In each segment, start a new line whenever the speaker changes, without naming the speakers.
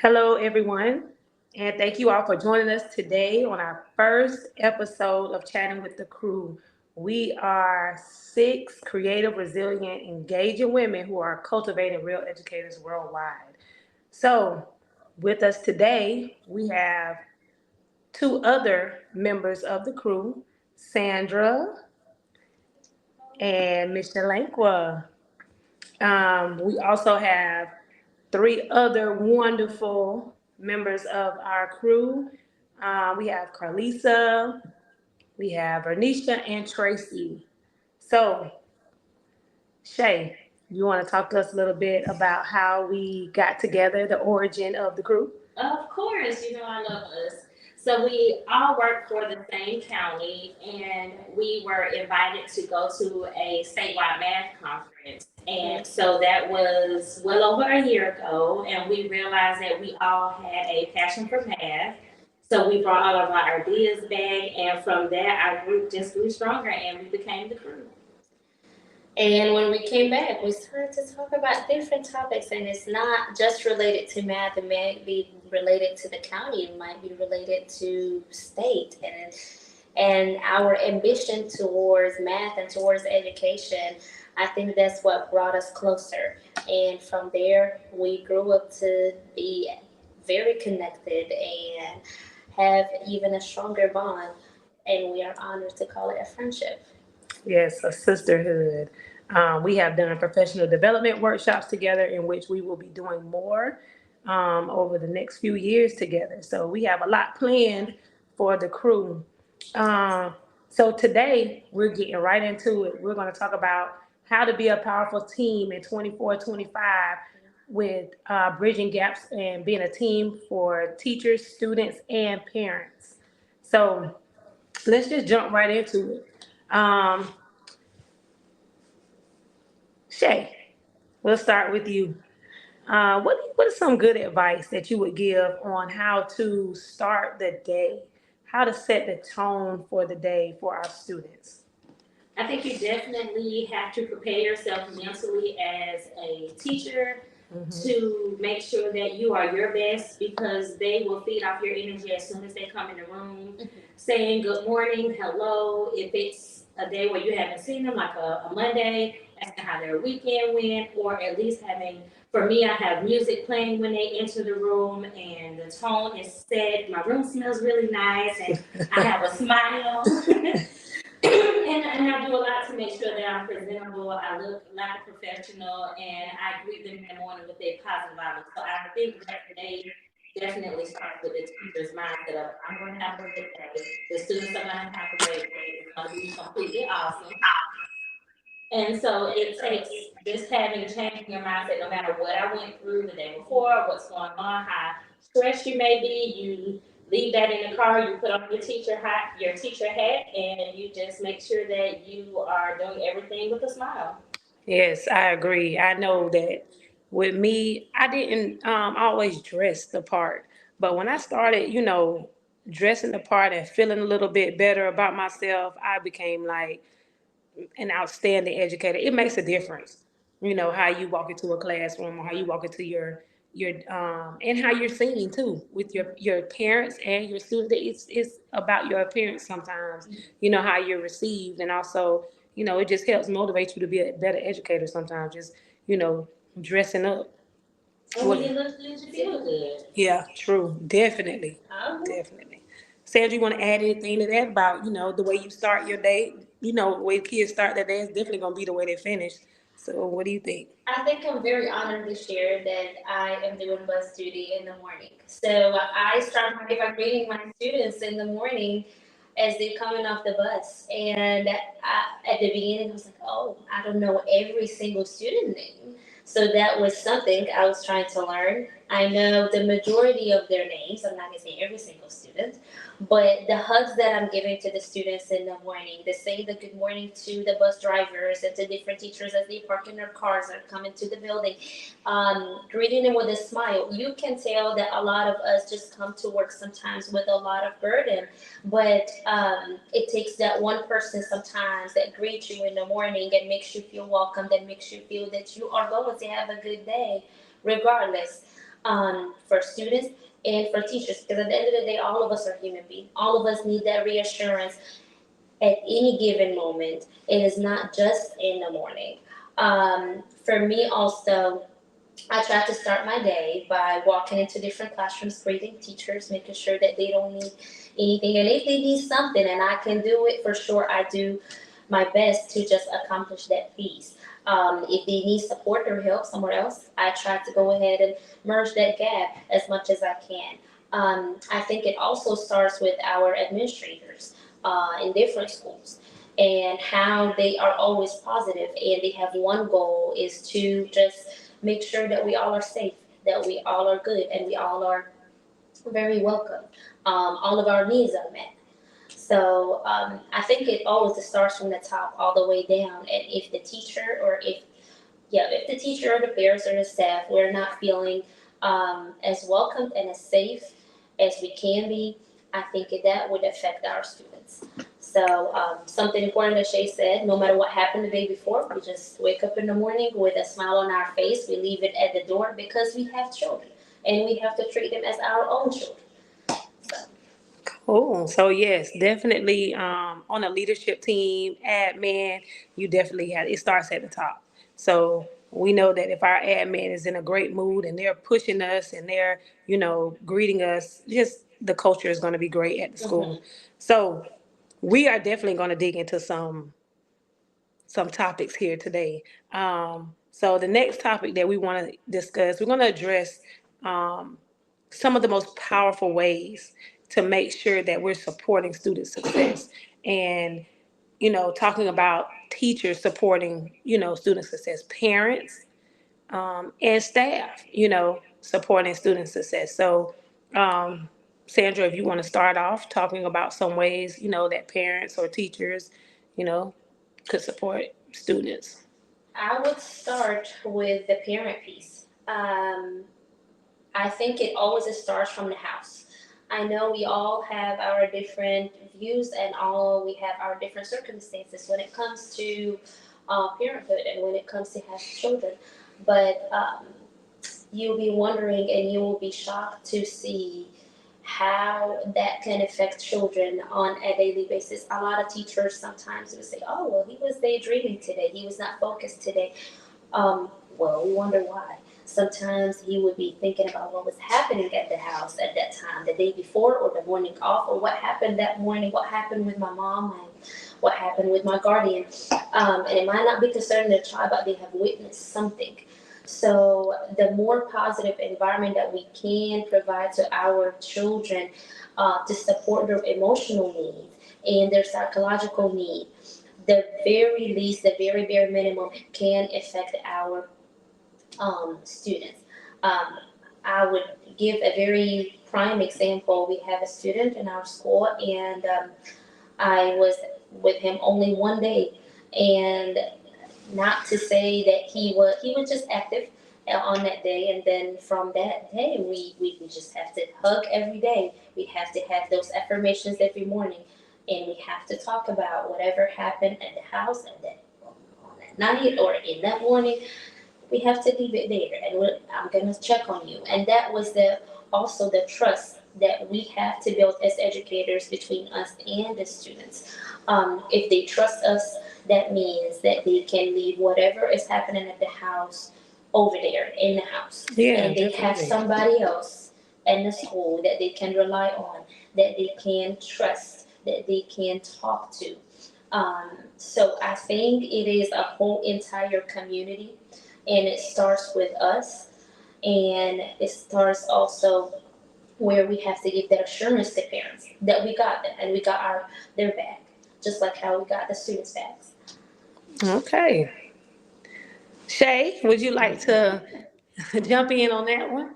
Hello, everyone, and thank you all for joining us today on our first episode of Chatting with the Crew. We are six creative, resilient, engaging women who are cultivating real educators worldwide. So, with us today, we have two other members of the crew, Sandra and Michelle Lanqua. We also have three other wonderful members of our crew. We have Carlisa, we have Bernicia, and Tracy. So, Shay, you want to talk to us a little bit about how we got together, the origin of the crew?
Of course, I love us. So we all work for the same county, and we were invited to go to a statewide math conference. And so that was well over a year ago, and we realized that we all had a passion for math. So we brought all of our ideas back, and from there, our group just grew stronger, and we became the crew.
And when we came back, we started to talk about different topics, and it's not just related to math. It may be related to the county. It might be related to state, and our ambition towards math and towards education. I think that's what brought us closer. And from there, we grew up to be very connected and have even a stronger bond. And we are honored to call it a friendship.
Yes, a sisterhood. We have done professional development workshops together, in which we will be doing more over the next few years together. So we have a lot planned for the crew. Um, so today we're getting right into it. We're going to talk about how to be a powerful team in 24-25 with bridging gaps and being a team for teachers, students, and parents. So let's just jump right into it. Um, Shay, we'll start with you. What is some good advice that you would give on how to start the day, how to set the tone for the day for our students?
I think you definitely have to prepare yourself mentally as a teacher to make sure that you are your best, because they will feed off your energy as soon as they come in the room, saying good morning, hello. If it's a day where you haven't seen them, like a Monday, asking how their weekend went, or at least having, for me, I have music playing when they enter the room and the tone is set. My room smells really nice and I have a smile. And I do a lot to make sure that I'm presentable. I look like a professional, and I greet them in the morning with a positive vibe. So I think that today definitely starts with the teacher's mindset of I'm going to have a great day. The students are going to have a great day. It's going to be completely awesome. And so it takes just having changing your mindset, no matter what I went through the day before, what's going on, how stressed you may be, you leave that in the car, you put on your teacher hat, and you just make sure that you are doing everything with a smile.
Yes, I agree. I know that with me, I didn't always dress the part, but when I started, dressing the part and feeling a little bit better about myself, I became like an outstanding educator. It makes a difference, how you walk into a classroom or how you walk into your and how you're seen too with your parents and your students. It's about your appearance sometimes, how you're received, and also, it just helps motivate you to be a better educator sometimes. Just dressing up.
And when you look good, you feel good.
Yeah, true, definitely, definitely. Sandra, you want to add anything to that about the way you start your day? The way kids start their day is definitely going to be the way they finish. So, what do you think?
I think I'm very honored to share that I am doing bus duty in the morning. So I start my day by greeting my students in the morning as they're coming off the bus. And at the beginning, I was like, oh, I don't know every single student name. So that was something I was trying to learn. I know the majority of their names. I'm not going to say every single student, but the hugs that I'm giving to the students in the morning, the saying the good morning to the bus drivers and to different teachers as they park in their cars or come into the building, greeting them with a smile. You can tell that a lot of us just come to work sometimes with a lot of burden, but it takes that one person sometimes that greets you in the morning and makes you feel welcome, that makes you feel that you are going to have a good day regardless. for students and for teachers, because at the end of the day, all of us are human beings. All of us need that reassurance at any given moment. It is not just in the morning. For me, also, I try to start my day by walking into different classrooms, greeting teachers, making sure that they don't need anything. And if they need something and I can do it, for sure, I do my best to just accomplish that piece. If they need support or help somewhere else, I try to go ahead and merge that gap as much as I can. I think it also starts with our administrators in different schools and how they are always positive and they have one goal is to just make sure that we all are safe, that we all are good, and we all are very welcome. All of our needs are met. So I think it always starts from the top all the way down. And if the teacher or if the teacher or the parents or the staff, we're not feeling as welcomed and as safe as we can be, I think that would affect our students. So something important that Shay said, no matter what happened the day before, we just wake up in the morning with a smile on our face. We leave it at the door because we have children and we have to treat them as our own children. So.
Oh, so yes, definitely on a leadership team, admin, you definitely have it starts at the top. So we know that if our admin is in a great mood and they're pushing us and they're, greeting us, just the culture is going to be great at the school.
Mhm.
So we are definitely going to dig into some topics here today. So the next topic that we want to discuss, we're going to address um, some of the most powerful ways to make sure that we're supporting student success and talking about teachers supporting student success, parents and staff supporting student success. So Sandra, if you want to start off talking about some ways that parents or teachers you know could support students.
I would start with the parent piece. I think it always starts from the house. I know we all have our different views and all we have our different circumstances when it comes to parenthood and when it comes to having children. But you'll be wondering and you will be shocked to see how that can affect children on a daily basis. A lot of teachers sometimes will say, "Oh, well, he was daydreaming today. He was not focused today." Well, we wonder why. Sometimes he would be thinking about what was happening at the house at that time, the day before or the morning off, or what happened that morning, what happened with my mom, and what happened with my guardian. And it might not be concerning the child, but they have witnessed something. So the more positive environment that we can provide to our children to support their emotional needs and their psychological need, the very least, the very bare minimum can affect our students. Um, I would give a very prime example. We have a student in our school, and I was with him only one day, and not to say that he was just active on that day, and then from that day we just have to hug every day. We have to have those affirmations every morning, and we have to talk about whatever happened at the house and that on that night or in that morning. We have to leave it there, and I'm gonna check on you. And that was also the trust that we have to build as educators between us and the students. If they trust us, that means that they can leave whatever is happening at the house over there in the house,
Yeah,
and they have
definitely.
somebody else in the school that they can rely on, that they can trust, that they can talk to. So I think it is a whole entire community, and it starts with us, and it starts also where we have to give that assurance to parents that we got them and we got their back, just like how we got the students' backs.
Okay, Shay, would you like to jump in on that one?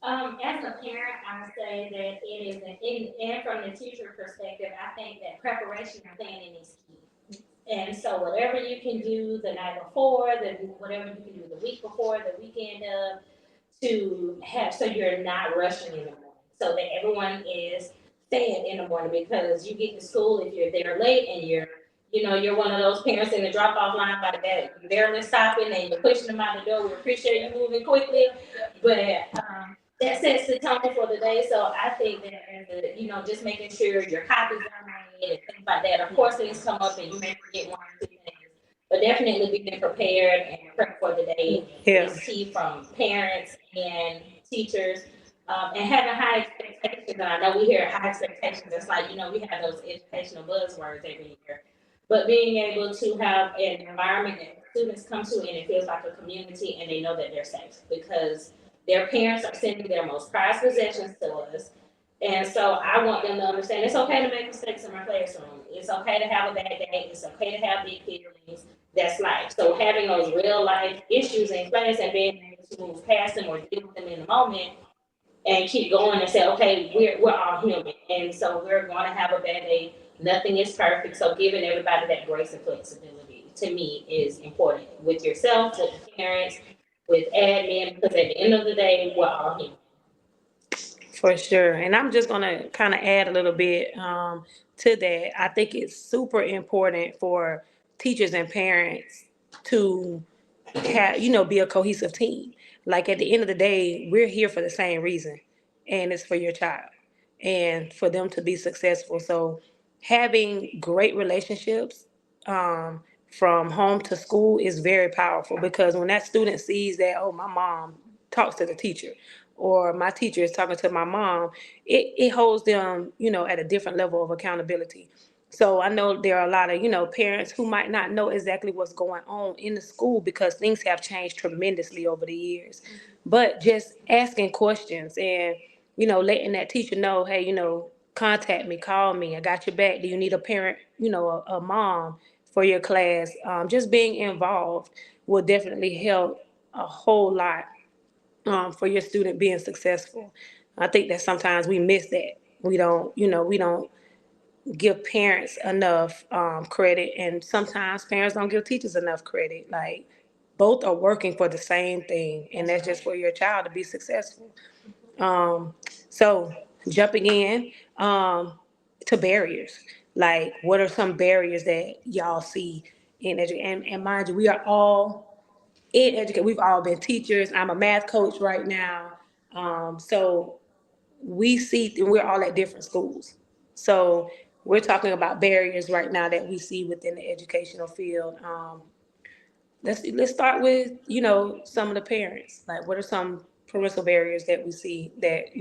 As a parent, I would say that it is, and from the teacher perspective, I think that preparation and planning is key. And so whatever you can do the night before, whatever you can do the week before, the weekend of, to have, so you're not rushing in the morning. So that everyone is staying in the morning, because you get to school if you're there late and you're one of those parents in the drop off line like that, you're barely stopping and you're pushing them out the door. We appreciate you moving quickly, but that sets the tone for the day. So I think that as a, just making sure your copies are made and things like that. Of course, things come up and you may forget one or two things, but definitely being prepared and prepared for the day
Yeah.
is key from parents and teachers. And having high expectations, and I know we hear high expectations. It's like, we have those educational buzzwords every year. But being able to have an environment that students come to and it feels like a community and they know that they're safe because their parents are sending their most prized possessions to us. And so I want them to understand it's okay to make mistakes in my classroom. It's okay to have a bad day. It's okay to have big feelings. That's life. So having those real life issues in class and being able to move past them or deal with them in the moment and keep going and say, okay, we're all human. And so we're going to have a bad day. Nothing is perfect. So giving everybody that grace and flexibility to me is important with yourself, with the parents, with admin, because at the end of the day, we're all human.
For sure. And I'm just going to kind of add a little bit to that. I think it's super important for teachers and parents to have, be a cohesive team. Like at the end of the day, we're here for the same reason, and it's for your child and for them to be successful. So having great relationships um, from home to school is very powerful because when that student sees that, oh, my mom talks to the teacher or my teacher is talking to my mom, it holds them, at a different level of accountability. So I know there are a lot of, parents who might not know exactly what's going on in the school because things have changed tremendously over the years. But just asking questions and, letting that teacher know, hey, contact me, call me, I got your back. Do you need a parent, a mom for your class? Just being involved will definitely help a whole lot for your student being successful. I think that sometimes we miss that. We don't give parents enough credit, and sometimes parents don't give teachers enough credit. Like both are working for the same thing, and that's just for your child to be successful. Um, so jumping in to barriers, like what are some barriers that y'all see in education? And mind you, we are all in education. We've all been teachers. I'm a math coach right now. So we see, and we're all at different schools. So we're talking about barriers right now that we see within the educational field. Let's start with some of the parents. Like, what are some parental barriers that we see that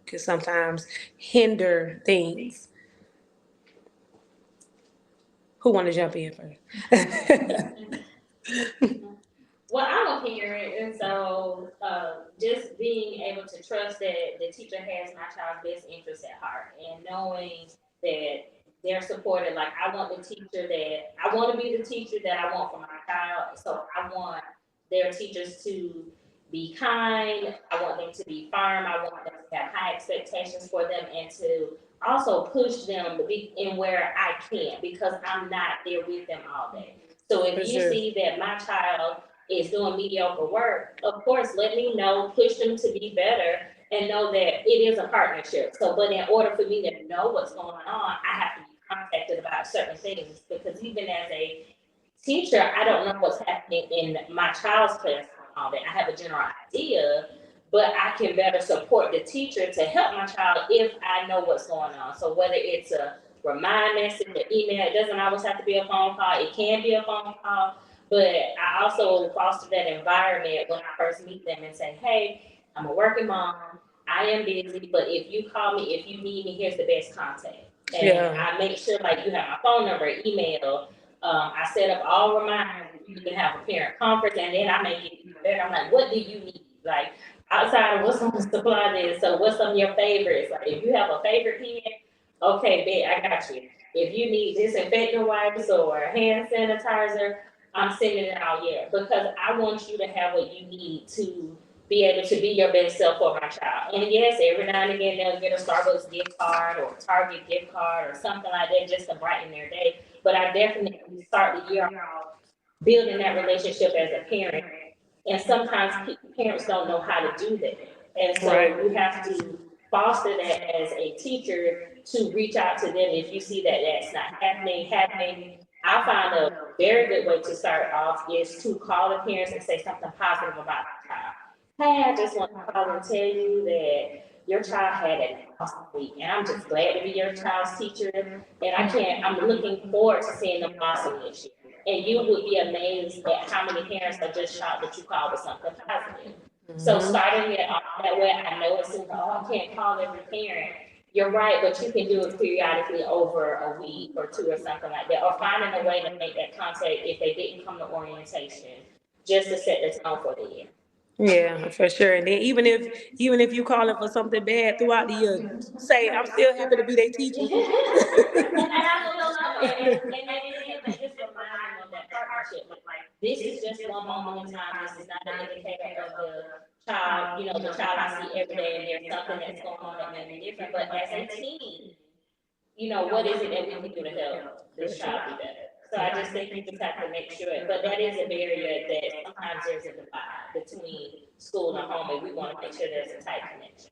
could sometimes hinder things? Who want to jump in first?
Well, I'm a parent, and so just being able to trust that the teacher has my child's best interest at heart, and knowing that they're supported. Like I want the teacher that I want to be the teacher that I want for my child. So I want their teachers to be kind. I want them to be firm. I want them to have high expectations for them, and to also push them to be in where I can because I'm not there with them all day. So
For
if you
sure.
see that my child is doing mediocre work, of course, let me know, push them to be better, and know that it is a partnership. So, but in order for me to know what's going on, I have to be contacted about certain things because even as a teacher, I don't know what's happening in my child's classroom and all that. I have a general idea, but I can better support the teacher to help my child if I know what's going on. So whether it's a remind message, an email, it doesn't always have to be a phone call. It can be a phone call, but I also foster that environment when I first meet them and say, hey, I'm a working mom. I am busy, but if you call me, if you need me, here's the best contact. And
Yeah.
I make sure like you have my phone number, email. I set up all reminders. You can have a parent conference, and then I make it even better. I'm like, what do you need? Like outside of what's on the supply list. So what's some of your favorites? Like if you have a favorite pen, okay, bet I got you. If you need disinfectant wipes or hand sanitizer, I'm sending it out here because I want you to have what you need to be able to be your best self for my child. And yes, every now and again they'll get a Starbucks gift card or a Target gift card or something like that just to brighten their day. But I definitely start the year off building that relationship as a parent. And sometimes parents don't know how to do that. And so
Right.
you have to foster that as a teacher to reach out to them if you see that that's not happening. I find a very good way to start off is to call the parents and say something positive about the child. Hey, I just want to call and tell you that your child had an awesome week, and I'm just glad to be your child's teacher. And I'm looking forward to seeing them blossom this year. And you would be amazed at how many parents are just shocked that you called with something positive. So starting it off that way, I know it seems like, oh, I can't call every parent. You're right, but you can do it periodically over a week or two or something like that, or finding a way to make that contact if they didn't come to orientation, just to set the tone for the year.
Yeah, for sure. And then even if you calling for something bad throughout the year, say I'm still happy to be their teacher.
And I will know, and at the end, but just remind them of that partnership. Like, this is just one moment in time. This is not an indicator of the child, the child I see every day, and there's something that's going on that may be different. But as a team, what is it that we can do to help this child be better? So I just think you just have to make sure. But that is a barrier that sometimes there's a divide between school and home, and we want to make sure there's a tight connection.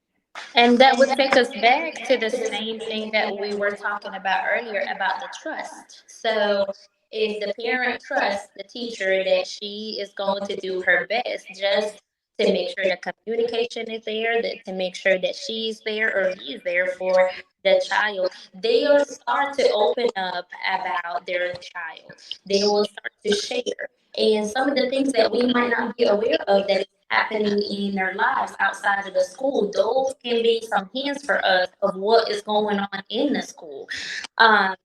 And that would take us back to the same thing that we were talking about earlier about the trust. So, if the parent trusts the teacher that she is going to do her best just to make sure the communication is there, that to make sure that she's there or he's there for the child, they'll start to open up about their child. They will start to share. And some of the things that we might not be aware of that is happening in their lives outside of the school, those can be some hints for us of what is going on in the school. Um,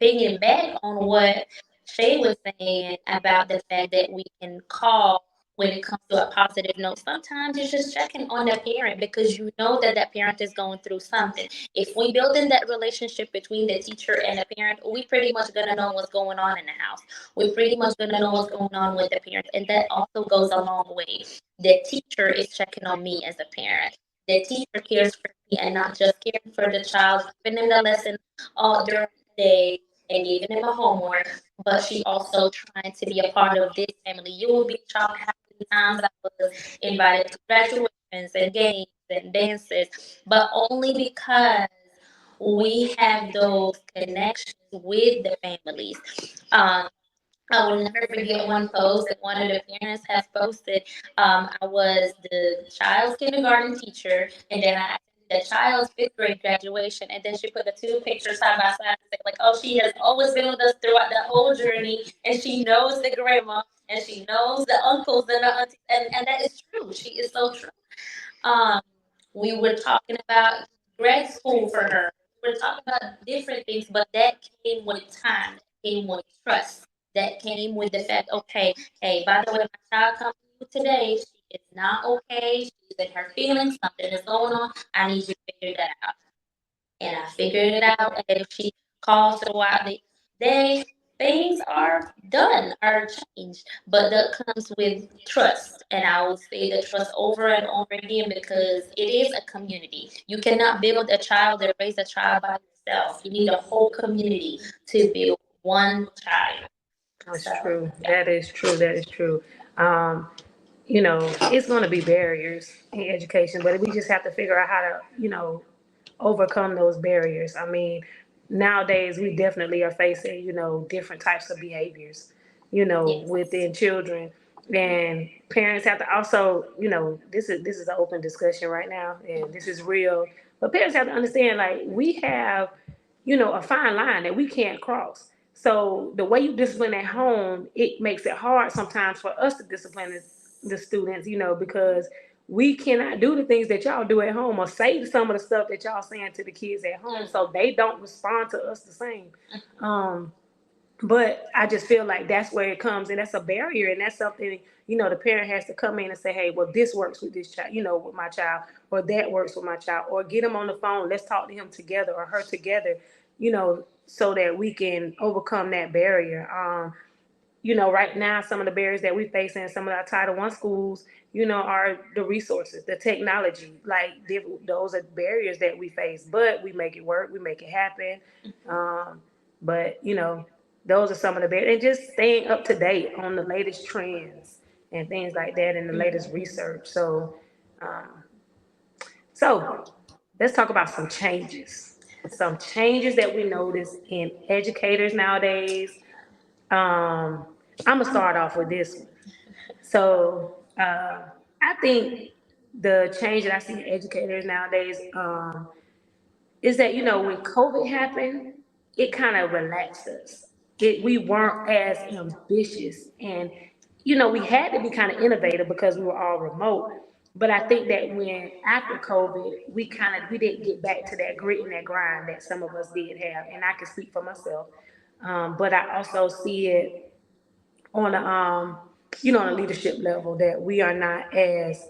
Picking back on what Shay was saying about the fact that we can call when it comes to a positive note. Sometimes it's just checking on the parent because you know that that parent is going through something. If we build in that relationship between the teacher and the parent, we pretty much gonna know what's going on in the house. We pretty much gonna know what's going on with the parents, and that also goes a long way. The teacher is checking on me as a parent. The teacher cares for me and not just caring for the child, giving them the lesson all during the day and giving them a homework, but she also trying to be a part of this family. You will be shocked how many times I was invited to graduations and games and dances, but only because we have those connections with the families. Um, I will never forget one post that one of the parents has posted. I was the child's kindergarten teacher, and then I attended the child's fifth grade graduation, and then she put the two pictures side by side and said, like, oh, she has always been with us throughout the whole journey, and she knows the grandma, and she knows the uncles and the aunties, and that is true. She is so true. Um, we were talking about grad school for her. We were talking about different things, but that came with time. That came with trust. That came with the fact, okay, hey, by the way, my child comes to you today. She is not okay. She's in her feelings. Something is going on. I need you to figure that out. And I figured it out. And if she calls throughout the day, things are done, are changed. But that comes with trust. And I will say the trust over and over again because it is a community. You cannot build a child or raise a child by yourself. You need a whole community to build one child.
That's
So,
true.
yeah.
That is true. That is true. Um, it's going to be barriers in education, but we just have to figure out how to, overcome those barriers. I mean, nowadays we definitely are facing, different types of behaviors,
Yes.
within children. And parents have to also, this is an open discussion right now, and this is real. But parents have to understand, like, we have, a fine line that we can't cross. So the way you discipline at home, it makes it hard sometimes for us to discipline the students, because we cannot do the things that y'all do at home or say some of the stuff that y'all saying to the kids at home, so they don't respond to us the same. Um, but I just feel like that's where it comes, and that's a barrier, and that's something, the parent has to come in and say, hey, well, this works with this child, with my child, or that works with my child, or get them on the phone, let's talk to him together or her together, so that we can overcome that barrier. Right now, some of the barriers that we face in some of our Title I schools, are the resources, the technology. Like, those are barriers that we face, but we make it work, we make it happen. But, those are some of the barriers. And just staying up to date on the latest trends and things like that and the latest research. Um, so let's talk about some changes. Some changes that we notice in educators nowadays. I'm gonna start off with this one. So I think the change that I see in educators nowadays, is that when COVID happened, it kind of relaxed us. We weren't as ambitious, and we had to be kind of innovative because we were all remote. But I think that when after COVID, we didn't get back to that grit and that grind that some of us did have, and I can speak for myself. But I also see it on a leadership level that we are not as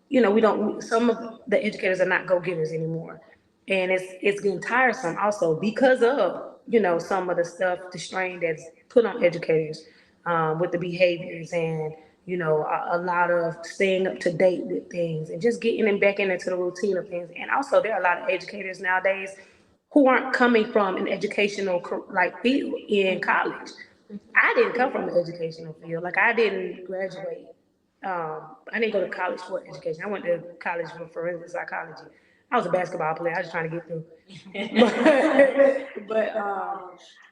we don't, some of the educators are not go-getters anymore. And it's getting tiresome also because of, some of the stuff, the strain that's put on educators, with the behaviors and, a lot of staying up to date with things and just getting them back into the routine of things. And also there are a lot of educators nowadays who aren't coming from an educational like field in college. I didn't come from an educational field. Like I didn't graduate. I didn't go to college for education. I went to college for forensic psychology. I was a basketball player. I was just trying to get through. But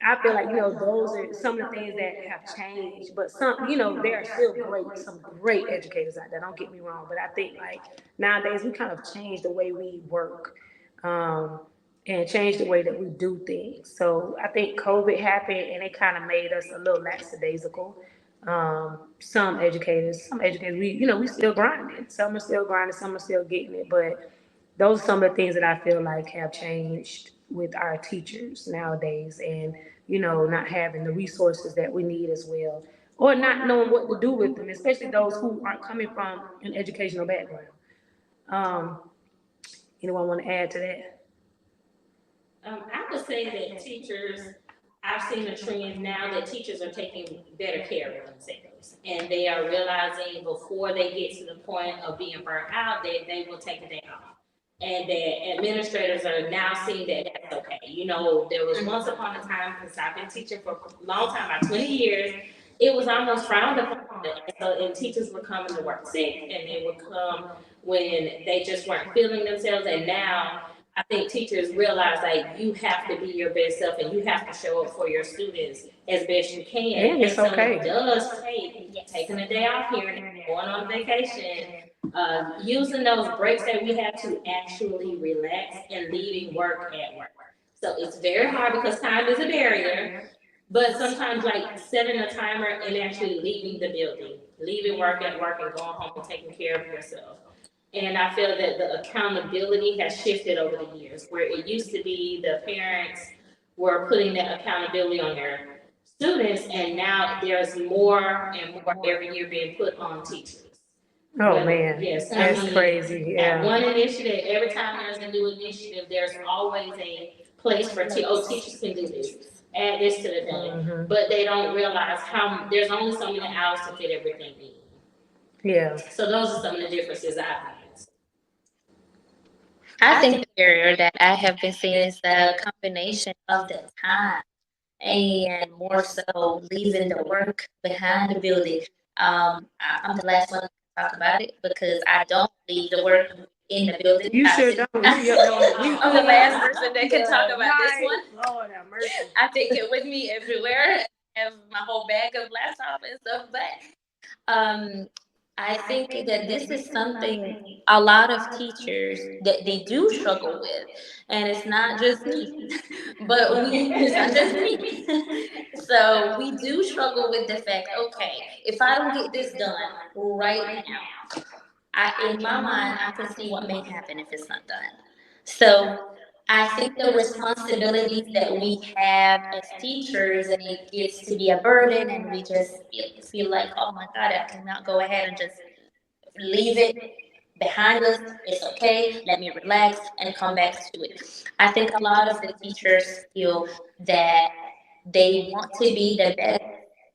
I feel like those are some of the things that have changed. But some, there are still some great educators out there. Don't get me wrong. But I think like nowadays we kind of changed the way we work. Um, and change the way that we do things. So I think COVID happened and it kind of made us a little lackadaisical. Some educators, we still grinding. Some are still grinding, some are still getting it. But those are some of the things that I feel like have changed with our teachers nowadays, and not having the resources that we need as well, or not knowing what to do with them, especially those who aren't coming from an educational background. Um, Anyone want to add to that?
I would say that teachers, I've seen a trend now that teachers are taking better care of themselves. And they are realizing before they get to the point of being burnt out that they will take a day off. And that administrators are now seeing that that's okay. There was once upon a time, because I've been teaching for a long time, about 20 years, it was almost frowned upon. And teachers were coming to work sick, and they would come when they just weren't feeling themselves. And now I think teachers realize like you have to be your best self and you have to show up for your students as best you can.
And it's
so it
okay.
does take taking a day off here and there, going on vacation, using those breaks that we have to actually relax and leaving work at work. So it's very hard because time is a barrier, but sometimes like setting a timer and actually leaving the building, leaving work at work and going home and taking care of yourself. And I feel that the accountability has shifted over the years, where it used to be the parents were putting that accountability on their students, and now there's more and more every year being put on teachers.
Oh man,
Yes, I
that's
mean,
crazy.
at
Yeah.
one initiative, every time there's a new initiative, there's always a place for teachers can do this, add this to the day,
Hmm.
but they don't realize how there's only so many hours to fit everything in.
Yeah.
So those are some of the differences I've noticed.
I think the barrier that I have been seeing is the combination of the time and more so leaving the work behind the building. I'm the last one to talk about it because I don't leave the work in the building.
You sure don't.
I'm the last person that can talk about this one.
Lord have mercy.
I take it with me everywhere. I have my whole bag of laptop and stuff, but I think that this is something a lot of teachers that they do struggle with, and it's not just me, but it's not just me. So we do struggle with the fact, okay, if I don't get this done right now, in my mind, I can see what may happen if it's not done. So I think the responsibilities that we have as teachers, and it gets to be a burden, and we just feel like, oh my God, I cannot go ahead and just leave it behind us. It's okay. Let me relax and come back to it. I think a lot of the teachers feel that they want to be the best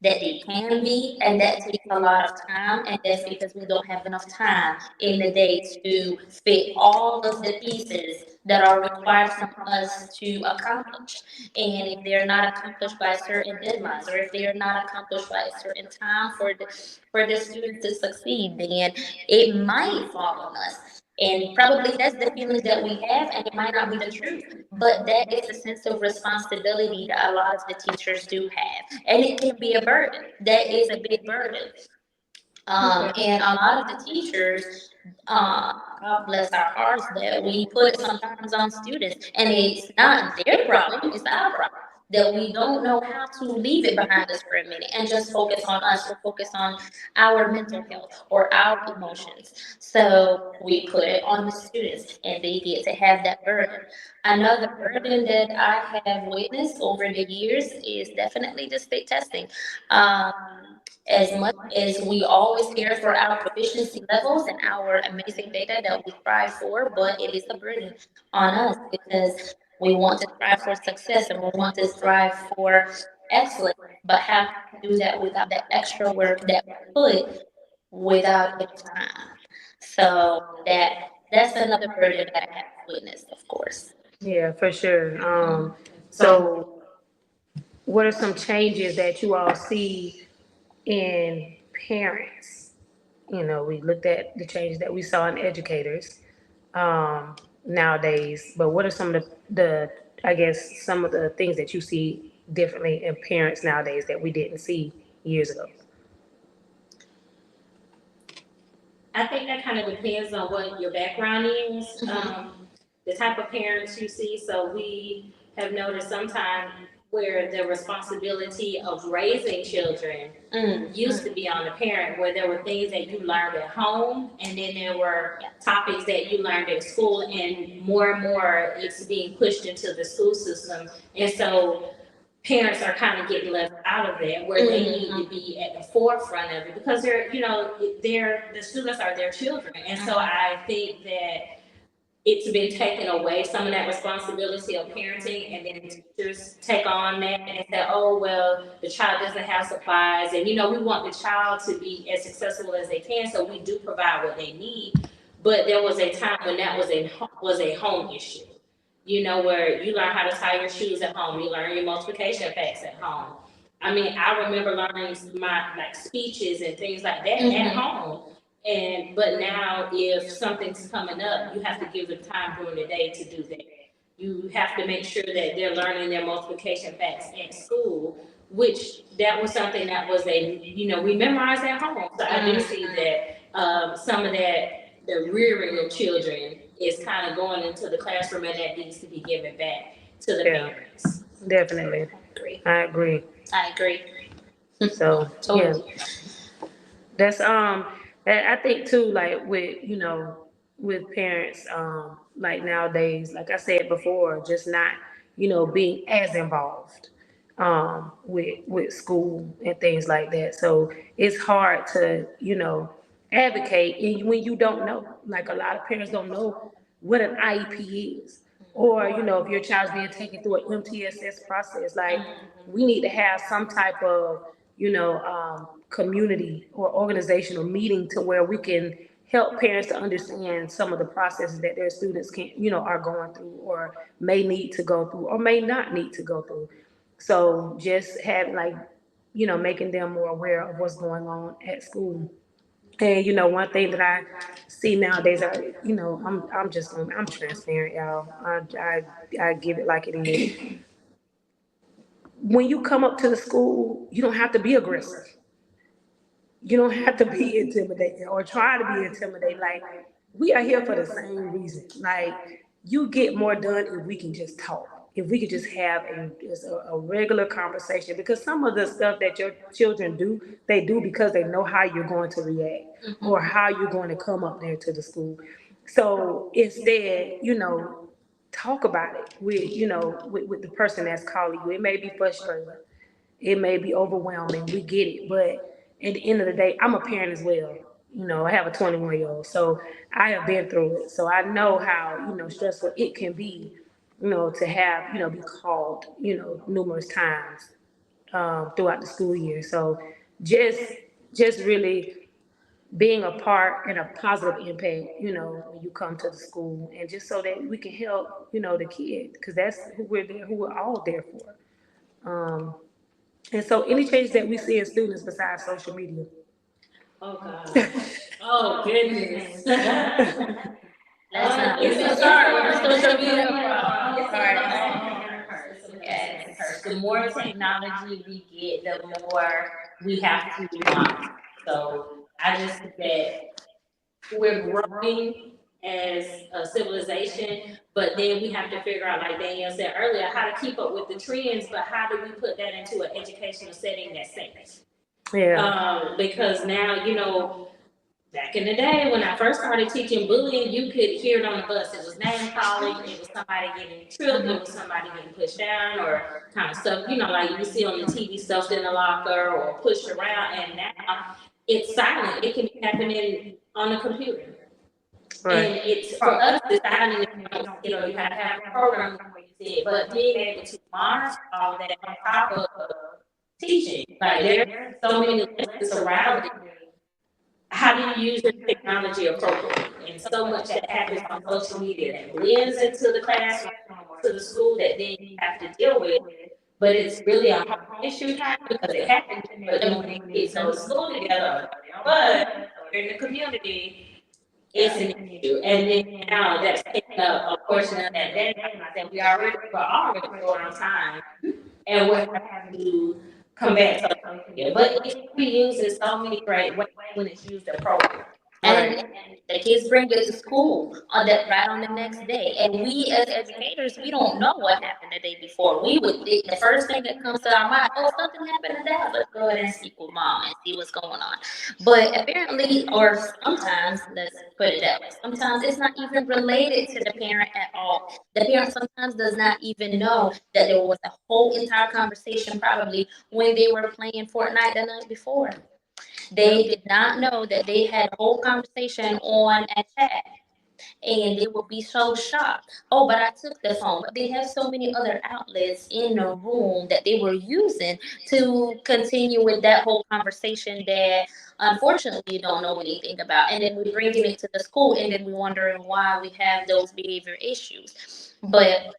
that they can be, and that takes a lot of time, and that's because we don't have enough time in the day to fit all of the pieces that are required from us to accomplish. And if they're not accomplished by certain deadlines, or if they are not accomplished by a certain time for the students to succeed, then it might fall on us. And probably that's the feelings that we have, and it might not be the truth, but that is the sense of responsibility that a lot of the teachers do have. And it can be a burden. That is a big burden.
And a lot of the teachers, God bless our hearts, that we put it sometimes on students, and it's not their problem, it's our problem. That we don't know how to leave it behind us for a minute and just focus on us or focus on our mental health or our emotions. So we put it on the students and they get to have that burden. Another burden that I have witnessed over the years is definitely the state testing. Um, as much as we always care for our proficiency levels and our amazing data that we strive for, but it is a burden on us because we want to strive for success and we want to strive for excellence, but how can we do that without that extra work that we put without enough time? So that's another burden that I have witnessed, of course.
Yeah, for sure. So what are some changes that you all see in parents? You know, we looked at the changes that we saw in educators nowadays, but what are some of the I guess some of the things that you see differently in parents nowadays that we didn't see years ago?
I think that kind of depends on what your background is, the type of parents you see. So we have noticed sometimes where the responsibility of raising children used to be on the parent, where there were things that you learned at home, and then there were topics that you learned at school, and more it's being pushed into the school system. And so parents are kind of getting left out of that, where they need to be at the forefront of it because they're the students are their children. And so I think that it's been taken away, some of that responsibility of parenting, and then teachers take on that and say, oh, well, the child doesn't have supplies. And, we want the child to be as successful as they can, so we do provide what they need. But there was a time when that was a home issue, where you learn how to tie your shoes at home, you learn your multiplication facts at home. I mean, I remember learning my like speeches and things like that at home. But now if something's coming up, you have to give them time during the day to do that. You have to make sure that they're learning their multiplication facts at school, which that was something that was we memorized at home. So I do see that some of that, the rearing of children is kind of going into the classroom, and that needs to be given back to the
Yeah,
parents.
definitely.
Agree.
I agree.
I agree.
So yeah,
Totally.
that's and I think too, like with with parents, like nowadays, like I said before, just not being as involved with school and things like that. So it's hard to advocate when you don't know. Like a lot of parents don't know what an IEP is, or if your child's being taken through an MTSS process. Like we need to have some type of community or organizational meeting to where we can help parents to understand some of the processes that their students can are going through or may need to go through or may not need to go through. So just having like making them more aware of what's going on at school. And one thing that I see nowadays, I'm transparent, y'all. I give it like it is. When you come up to the school, you don't have to be aggressive. You don't have to be intimidated or try to be intimidated. Like we are here for the same reason. Like you get more done if we can just talk. If we could just have a regular conversation, because some of the stuff that your children do, they do because they know how you're going to react or how you're going to come up there to the school. So instead, talk about it with the person that's calling you. It may be frustrating. It may be overwhelming. We get it. But at the end of the day, I'm a parent as well. I have a 21-year-old. So I have been through it. So I know how, stressful it can be, to have, be called, numerous times throughout the school year. So just just really being a part and a positive impact, when you come to the school, and just so that we can help, the kid, because that's who we're all there for. Um, and so any change that we see in students besides social media.
Oh God. Oh goodness. Let's not even start with the social media problem. It's a blessing and a curse. Yes. The more technology we get, the more we have to monitor. So I just think that we're growing as a civilization, but then we have to figure out, like Danielle said earlier, how to keep up with the trends, but how do we put that into an educational setting that's safe?
Yeah.
Because now, back in the day when I first started teaching bullying, you could hear it on the bus. It was name calling, it was somebody getting tripped, it was somebody getting pushed down or kind of stuff, like you see on the TV, stuffed in the locker or pushed around. And now it's silent. It can be happening on the computer.
Right.
And it's for us, it's silent if you don't see it, or you have to have a program where you see it. But being able to monitor all of that on top of teaching, like there's so many lessons around it. How do you use the technology appropriately? And so much that happens on social media that blends into the classroom, to the school, that then you have to deal with. But it's really a hard issue time because it happens, but then when the kids go to school together, but they're in the community, it's an issue. And then now that's taking up a portion of that day, like I said, we're already short on time, and we're having to combat social media. But it can be used in so many great ways when it's used appropriately.
And the kids bring it to school on that right on the next day. And we as educators, we don't know what happened the day before. We would think the first thing that comes to our mind, oh, something happened to dad. Let's go ahead and speak with mom and see what's going on. But apparently, or sometimes, let's put it that way, sometimes it's not even related to the parent at all. The parent sometimes does not even know that there was a whole entire conversation probably when they were playing Fortnite the night before. They did not know that they had a whole conversation on a chat, and they will be so shocked. Oh, but I took the phone. But they have so many other outlets in the room that they were using to continue with that whole conversation that unfortunately you don't know anything about. And then we're bringing it to the school, and then we're wondering why we have those behavior issues. But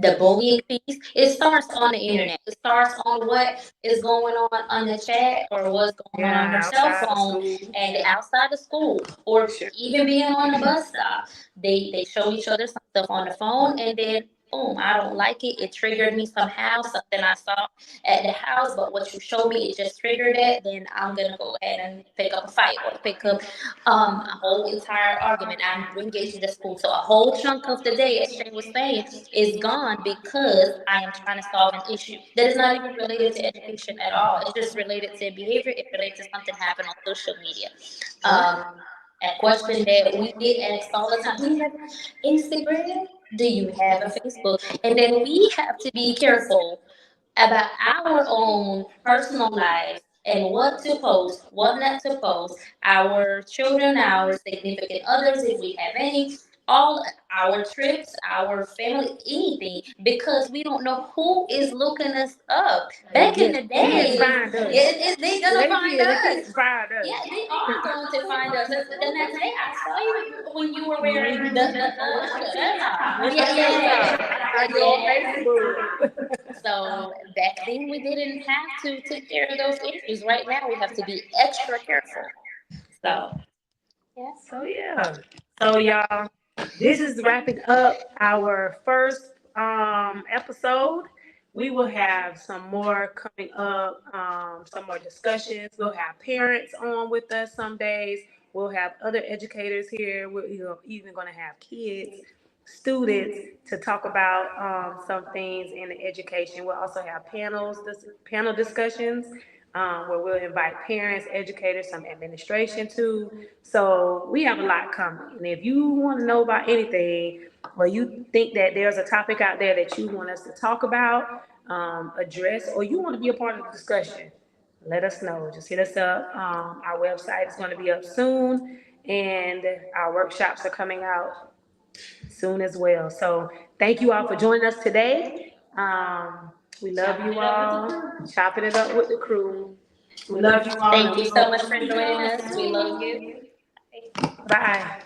the bullying piece, it starts on the internet. It starts on what is going on the chat or what's going on your cell phone and outside the school or even being on a bus stop. They show each other some stuff on the phone and then boom, I don't like it. It triggered me somehow, something I saw at the house, but what you showed me, it just triggered it. Then I'm gonna go ahead and pick up a fight or pick up a whole entire argument and bring it to the school. So a whole chunk of the day, as Shay was saying, is gone because I am trying to solve an issue that is not even related to education at all. It's just related to behavior. It relates to something happened on social media. Um, a question that we get asked all the time: do you have Instagram? Do you have a Facebook? And then we have to be careful about our own personal lives and what to post, what not to post, our children, our significant others, if we have any, all our trips, our family, anything, because we don't know who is looking us up. Back in the day, they gonna find us. Yeah, they are going to find us. The next day, I saw you when you were wearing the shirt. Yeah, so back then we didn't have to take care of those issues. Right now we have to be extra careful. So yeah.
So yeah. So y'all, this is wrapping up our first episode. We will have some more coming up, some more discussions. We'll have parents on with us some days. We'll have other educators here. We're even going to have kids, students to talk about some things in the education. We'll also have panel discussions where we'll invite parents, educators, some administration too. So we have a lot coming. And if you want to know about anything, or you think that there's a topic out there that you want us to talk about, address, or you want to be a part of the discussion, let us know. Just hit us up. Our website is going to be up soon, and our workshops are coming out soon as well. So thank you all for joining us today. We love you all. Chopping it up with the crew. We love you all.
Thank you so much for joining us. We love you.
Bye.